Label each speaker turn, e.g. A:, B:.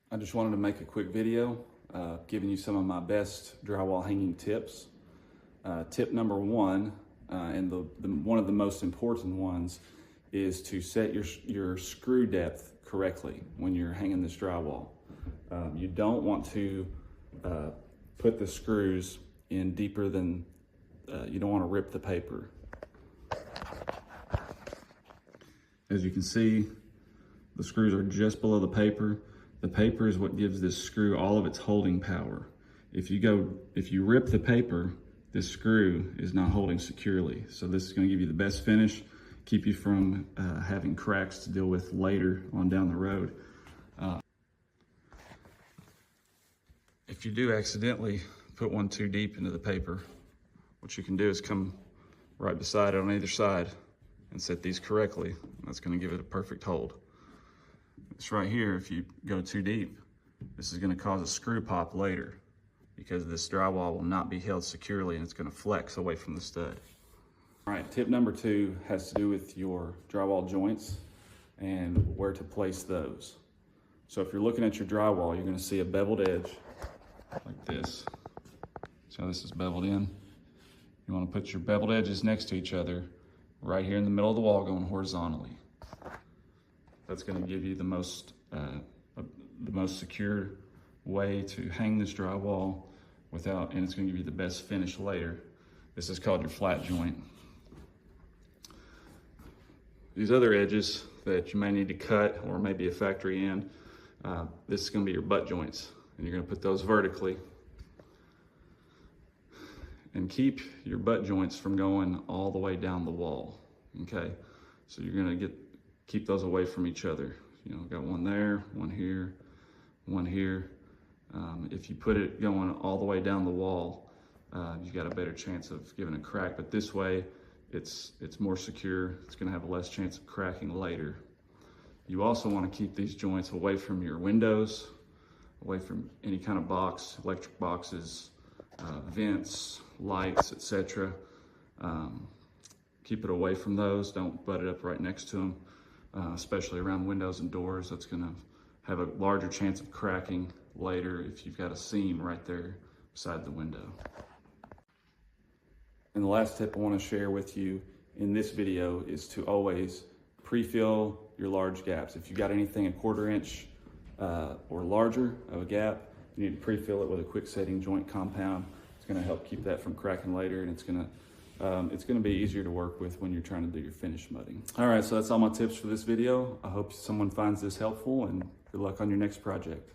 A: I just wanted to make a quick video giving you some of my best drywall hanging tips. Tip number one, and one of the most important ones, is to set your screw depth correctly when you're hanging this drywall. You don't want to put the screws in deeper than, you don't want to rip the paper. As you can see, the screws are just below the paper. The paper is what gives this screw all of its holding power. If you rip the paper, this screw is not holding securely. So this is going to give you the best finish, keep you from having cracks to deal with later on down the road. If you do accidentally put one too deep into the paper, what you can do is come right beside it on either side and set these correctly. That's going to give it a perfect hold. This right here, if you go too deep, this is going to cause a screw pop later because this drywall will not be held securely and it's going to flex away from the stud. All right, tip number two has to do with your drywall joints and where to place those. So if you're looking at your drywall, you're going to see a beveled edge like this. So this is beveled in. You want to put your beveled edges next to each other right here in the middle of the wall going horizontally. That's going to give you the most secure way to hang this drywall and it's going to give you the best finish later. This is called your flat joint. These other edges that you may need to cut or maybe a factory in, this is going to be your butt joints, and you're going to put those vertically. And keep your butt joints from going all the way down the wall, okay? So you're going to keep those away from each other. You know, got one there, one here, one here. If you put it going all the way down the wall, you've got a better chance of giving a crack, but this way it's more secure. It's gonna have a less chance of cracking later. You also wanna keep these joints away from your windows, away from any kind of box, electric boxes, vents, lights, etc. Keep it away from those. Don't butt it up right next to them. Especially around windows and doors. That's going to have a larger chance of cracking later if you've got a seam right there beside the window. And the last tip I want to share with you in this video is to always pre-fill your large gaps. If you've got anything 1/4 inch or larger of a gap, you need to pre-fill it with a quick setting joint compound. It's going to help keep that from cracking later, and it's going to be easier to work with when you're trying to do your finish mudding. All right, so that's all my tips for this video. I hope someone finds this helpful, and good luck on your next project.